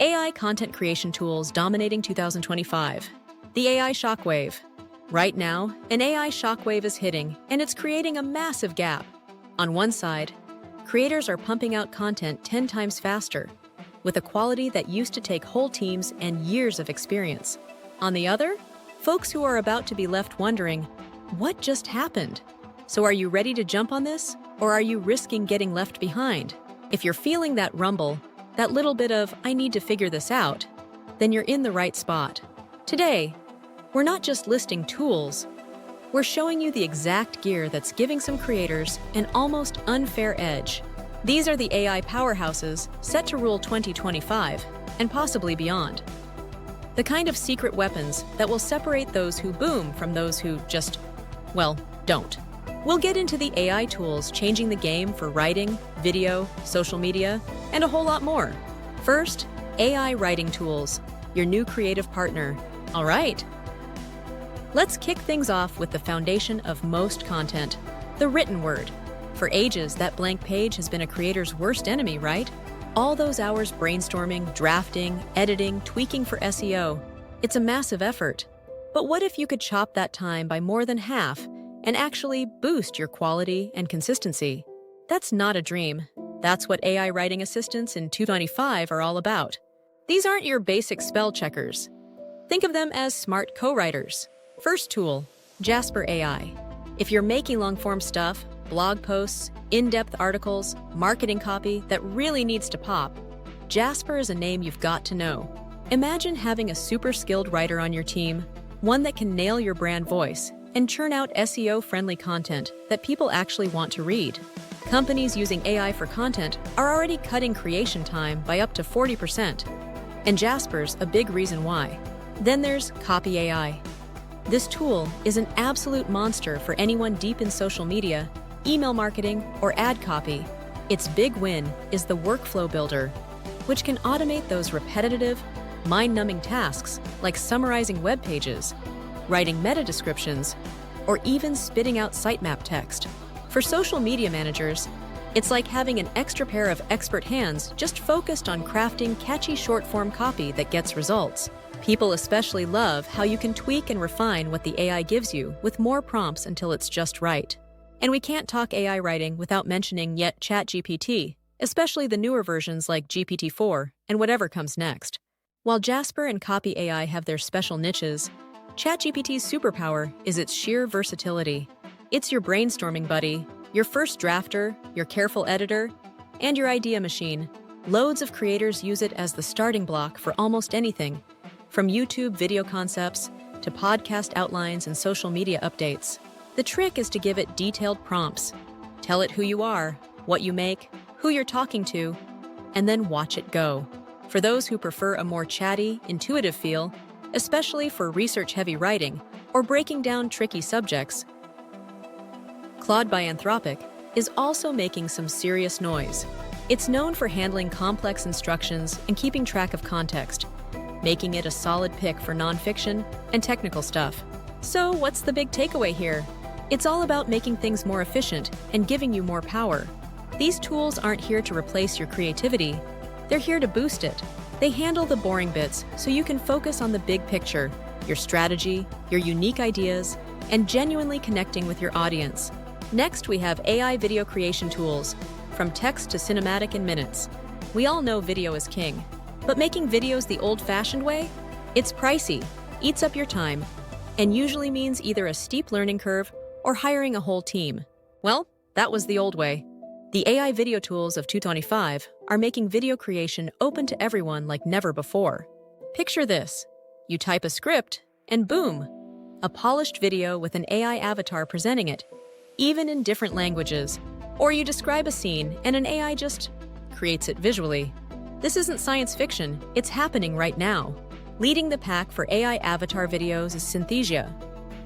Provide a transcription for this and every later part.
AI content creation tools dominating 2025. The AI Shockwave. Right now, an AI shockwave is hitting, and it's creating a massive gap. On one side, creators are pumping out content 10 times faster, with a quality that used to take whole teams and years of experience. On the other, folks who are about to be left wondering, what just happened? So are you ready to jump on this, or are you risking getting left behind? If you're feeling that rumble, that little bit of, I need to figure this out, then you're in the right spot. Today, we're not just listing tools, we're showing you the exact gear that's giving some creators an almost unfair edge. These are the AI powerhouses set to rule 2025 and possibly beyond. The kind of secret weapons that will separate those who boom from those who just, well, don't. We'll get into the AI tools changing the game for writing, video, social media, and a whole lot more. First, AI writing tools, your new creative partner. All right. Let's kick things off with the foundation of most content, the written word. For ages, that blank page has been a creator's worst enemy, right? All those hours brainstorming, drafting, editing, tweaking for SEO. It's a massive effort. But what if you could chop that time by more than half and actually boost your quality and consistency? That's not a dream. That's what AI writing assistants in 2025 are all about. These aren't your basic spell checkers. Think of them as smart co-writers. First tool, Jasper AI. If you're making long-form stuff, blog posts, in-depth articles, marketing copy that really needs to pop, Jasper is a name you've got to know. Imagine having a super skilled writer on your team, one that can nail your brand voice and churn out SEO-friendly content that people actually want to read. Companies using AI for content are already cutting creation time by up to 40%. And Jasper's a big reason why. Then there's Copy AI. This tool is an absolute monster for anyone deep in social media, email marketing, or ad copy. Its big win is the workflow builder, which can automate those repetitive, mind-numbing tasks like summarizing web pages, writing meta descriptions, or even spitting out sitemap text. For social media managers, it's like having an extra pair of expert hands just focused on crafting catchy short-form copy that gets results. People especially love how you can tweak and refine what the AI gives you with more prompts until it's just right. And we can't talk AI writing without mentioning yet ChatGPT, especially the newer versions like GPT-4 and whatever comes next. While Jasper and Copy AI have their special niches, ChatGPT's superpower is its sheer versatility. It's your brainstorming buddy, your first drafter, your careful editor, and your idea machine. Loads of creators use it as the starting block for almost anything, from YouTube video concepts to podcast outlines and social media updates. The trick is to give it detailed prompts. Tell it who you are, what you make, who you're talking to, and then watch it go. For those who prefer a more chatty, intuitive feel, especially for research-heavy writing or breaking down tricky subjects, Claude by Anthropic is also making some serious noise. It's known for handling complex instructions and keeping track of context, making it a solid pick for nonfiction and technical stuff. So what's the big takeaway here? It's all about making things more efficient and giving you more power. These tools aren't here to replace your creativity. They're here to boost it. They handle the boring bits so you can focus on the big picture, your strategy, your unique ideas, and genuinely connecting with your audience. Next, we have AI video creation tools, from text to cinematic in minutes. We all know video is king, but making videos the old-fashioned way? It's pricey, eats up your time, and usually means either a steep learning curve or hiring a whole team. Well, that was the old way. The AI video tools of 2025 are making video creation open to everyone like never before. Picture this. You type a script, and boom, a polished video with an AI avatar presenting it, even in different languages. Or you describe a scene, and an AI just creates it visually. This isn't science fiction, it's happening right now. Leading the pack for AI avatar videos is Synthesia.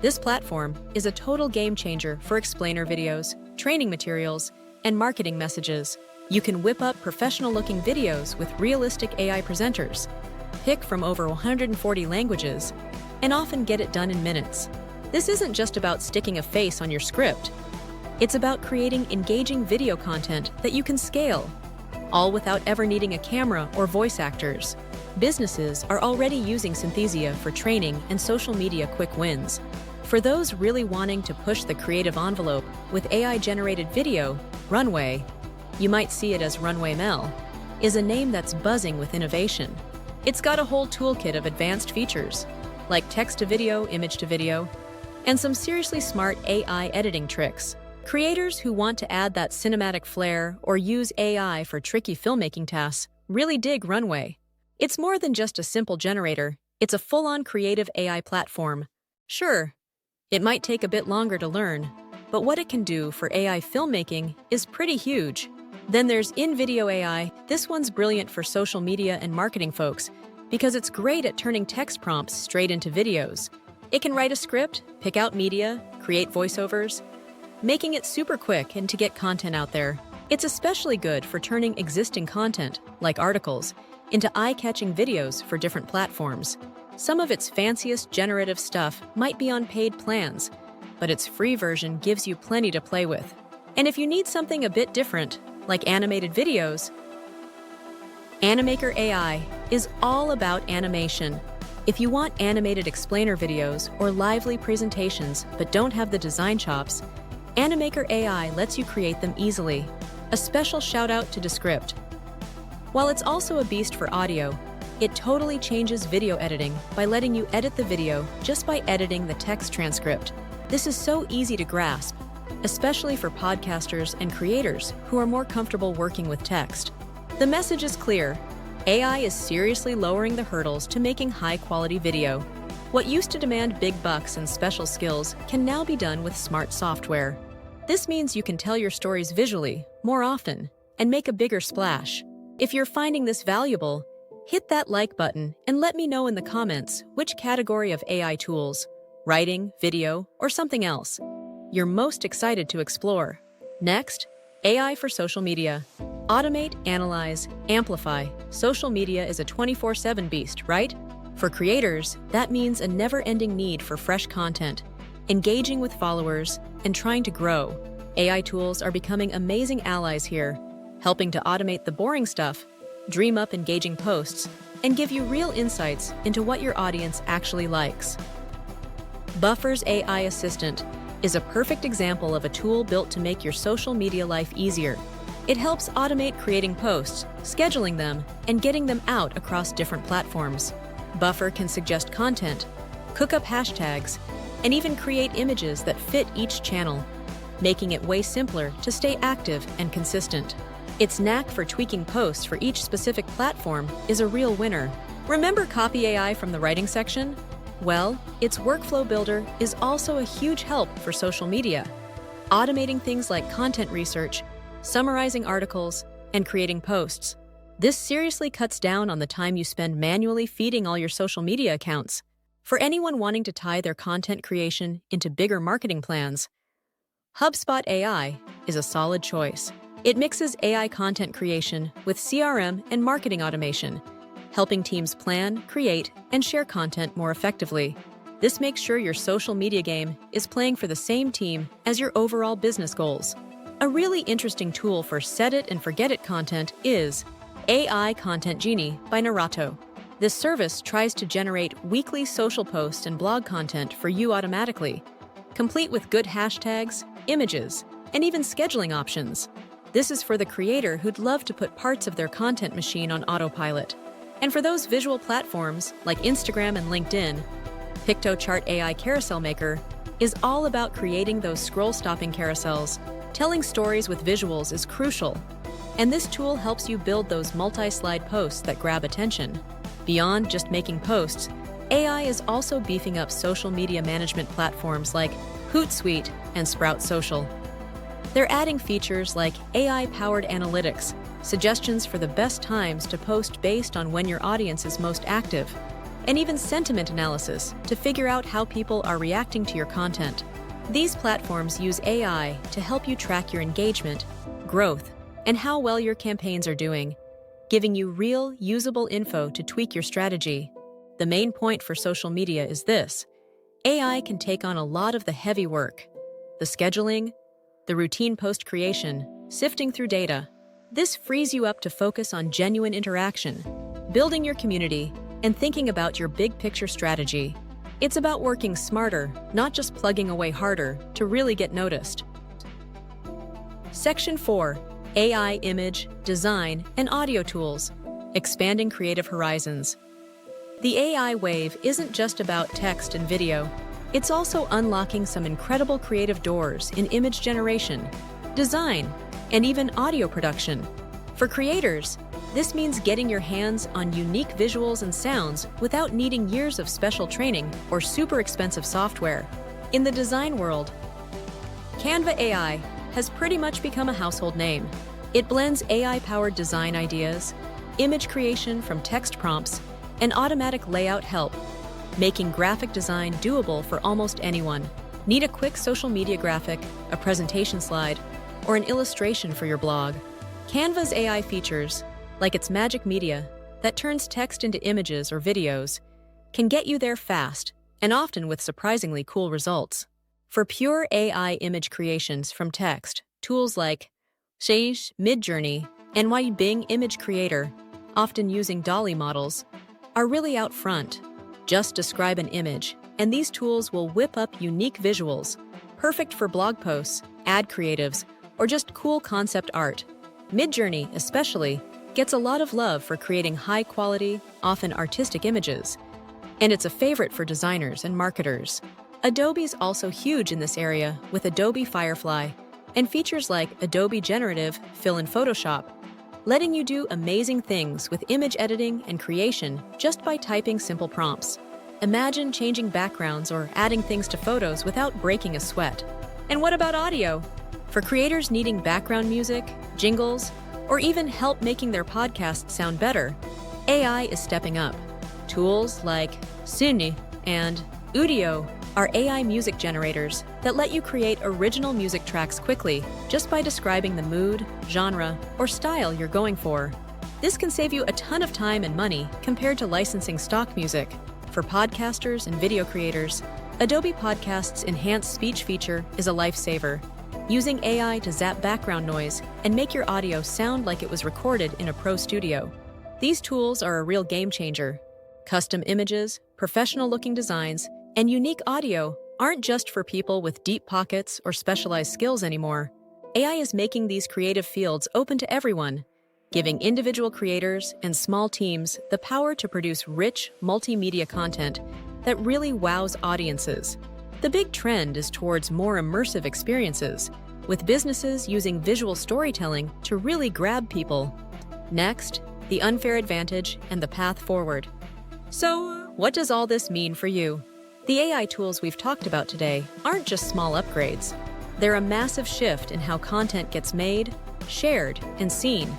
This platform is a total game changer for explainer videos, training materials, and marketing messages. You can whip up professional-looking videos with realistic AI presenters, pick from over 140 languages, and often get it done in minutes. This isn't just about sticking a face on your script. It's about creating engaging video content that you can scale, all without ever needing a camera or voice actors. Businesses are already using Synthesia for training and social media quick wins. For those really wanting to push the creative envelope with AI-generated video, Runway, you might see it as Runway Mel, is a name that's buzzing with innovation. It's got a whole toolkit of advanced features, like text-to-video, image-to-video, and some seriously smart AI editing tricks. Creators who want to add that cinematic flair or use AI for tricky filmmaking tasks really dig Runway. It's more than just a simple generator, it's a full-on creative AI platform. Sure, it might take a bit longer to learn, but what it can do for AI filmmaking is pretty huge. Then there's InVideo AI. This one's brilliant for social media and marketing folks because it's great at turning text prompts straight into videos. It can write a script, pick out media, create voiceovers, making it super quick and to get content out there. It's especially good for turning existing content, like articles, into eye-catching videos for different platforms. Some of its fanciest generative stuff might be on paid plans, but its free version gives you plenty to play with. And if you need something a bit different, like animated videos, Animaker AI is all about animation. If you want animated explainer videos or lively presentations but don't have the design chops, Animaker AI lets you create them easily. A special shout out to Descript. While it's also a beast for audio, it totally changes video editing by letting you edit the video just by editing the text transcript. This is so easy to grasp, especially for podcasters and creators who are more comfortable working with text. The message is clear. AI is seriously lowering the hurdles to making high-quality video. What used to demand big bucks and special skills can now be done with smart software. This means you can tell your stories visually, more often, and make a bigger splash. If you're finding this valuable, hit that like button and let me know in the comments which category of AI tools, writing, video, or something else, you're most excited to explore. Next, AI for social media. Automate, analyze, amplify. Social media is a 24/7 beast, right? For creators, that means a never-ending need for fresh content, engaging with followers, and trying to grow. AI tools are becoming amazing allies here, helping to automate the boring stuff, dream up engaging posts, and give you real insights into what your audience actually likes. Buffer's AI Assistant is a perfect example of a tool built to make your social media life easier. It helps automate creating posts, scheduling them, and getting them out across different platforms. Buffer can suggest content, cook up hashtags, and even create images that fit each channel, making it way simpler to stay active and consistent. Its knack for tweaking posts for each specific platform is a real winner. Remember Copy AI from the writing section? Well, its workflow builder is also a huge help for social media, automating things like content research, summarizing articles, and creating posts. This seriously cuts down on the time you spend manually feeding all your social media accounts. For anyone wanting to tie their content creation into bigger marketing plans, HubSpot AI is a solid choice. It mixes AI content creation with CRM and marketing automation, helping teams plan, create, and share content more effectively. This makes sure your social media game is playing for the same team as your overall business goals. A really interesting tool for set-it-and-forget-it content is AI Content Genie by Narato. This service tries to generate weekly social posts and blog content for you automatically, complete with good hashtags, images, and even scheduling options. This is for the creator who'd love to put parts of their content machine on autopilot. And for those visual platforms like Instagram and LinkedIn, PictoChart AI Carousel Maker is all about creating those scroll-stopping carousels. Telling stories with visuals is crucial, and this tool helps you build those multi-slide posts that grab attention. Beyond just making posts, AI is also beefing up social media management platforms like Hootsuite and Sprout Social. They're adding features like AI-powered analytics, suggestions for the best times to post based on when your audience is most active, and even sentiment analysis to figure out how people are reacting to your content. These platforms use AI to help you track your engagement, growth, and how well your campaigns are doing, giving you real, usable info to tweak your strategy. The main point for social media is this: AI can take on a lot of the heavy work, the scheduling, the routine post creation, sifting through data. This frees you up to focus on genuine interaction, building your community, and thinking about your big picture strategy. It's about working smarter, not just plugging away harder, to really get noticed. Section 4. AI image, design, and audio tools. Expanding creative horizons. The AI wave isn't just about text and video. It's also unlocking some incredible creative doors in image generation, design, and even audio production. For creators, this means getting your hands on unique visuals and sounds without needing years of special training or super expensive software. In the design world, Canva AI has pretty much become a household name. It blends AI-powered design ideas, image creation from text prompts, and automatic layout help, making graphic design doable for almost anyone. Need a quick social media graphic, a presentation slide, or an illustration for your blog? Canva's AI features, like its magic media that turns text into images or videos, can get you there fast and often with surprisingly cool results. For pure AI image creations from text, tools like Shockwave, Midjourney, and Bing Image Creator, often using DALL-E models, are really out front. Just describe an image, and these tools will whip up unique visuals, perfect for blog posts, ad creatives, or just cool concept art. Midjourney, especially, gets a lot of love for creating high-quality, often artistic images, and it's a favorite for designers and marketers. Adobe's also huge in this area with Adobe Firefly and features like Adobe Generative Fill in Photoshop, letting you do amazing things with image editing and creation just by typing simple prompts. Imagine changing backgrounds or adding things to photos without breaking a sweat. And what about audio? For creators needing background music, jingles, or even help making their podcast sound better, AI is stepping up. Tools like Suni and Udio are AI music generators that let you create original music tracks quickly just by describing the mood, genre, or style you're going for. This can save you a ton of time and money compared to licensing stock music. For podcasters and video creators, Adobe Podcast's enhanced speech feature is a lifesaver, using AI to zap background noise and make your audio sound like it was recorded in a pro studio. These tools are a real game changer. Custom images, professional-looking designs, and unique audio aren't just for people with deep pockets or specialized skills anymore. AI is making these creative fields open to everyone, giving individual creators and small teams the power to produce rich, multimedia content that really wows audiences. The big trend is towards more immersive experiences, with businesses using visual storytelling to really grab people. Next, the unfair advantage and the path forward. So, what does all this mean for you? The AI tools we've talked about today aren't just small upgrades. They're a massive shift in how content gets made, shared, and seen.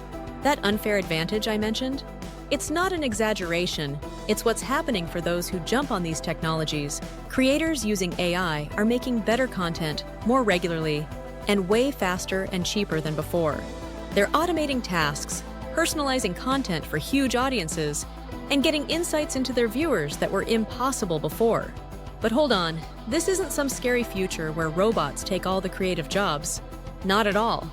That unfair advantage I mentioned? It's not an exaggeration. It's what's happening for those who jump on these technologies. Creators using AI are making better content more regularly and way faster and cheaper than before. They're automating tasks, personalizing content for huge audiences, and getting insights into their viewers that were impossible before. But hold on, this isn't some scary future where robots take all the creative jobs. Not at all.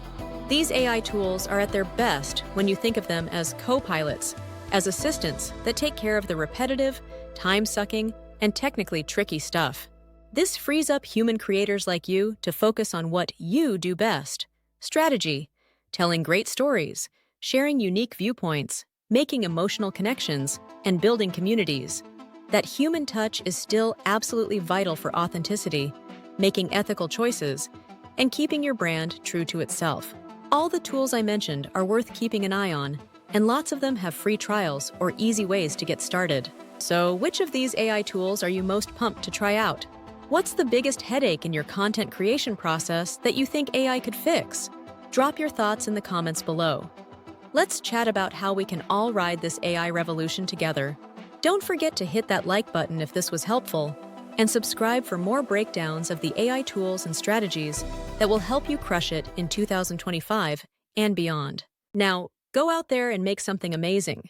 These AI tools are at their best when you think of them as co-pilots, as assistants that take care of the repetitive, time-sucking, and technically tricky stuff. This frees up human creators like you to focus on what you do best: strategy, telling great stories, sharing unique viewpoints, making emotional connections, and building communities. That human touch is still absolutely vital for authenticity, making ethical choices, and keeping your brand true to itself. All the tools I mentioned are worth keeping an eye on, and lots of them have free trials or easy ways to get started. So, which of these AI tools are you most pumped to try out? What's the biggest headache in your content creation process that you think AI could fix? Drop your thoughts in the comments below. Let's chat about how we can all ride this AI revolution together. Don't forget to hit that like button if this was helpful, and subscribe for more breakdowns of the AI tools and strategies that will help you crush it in 2025 and beyond. Now, go out there and make something amazing.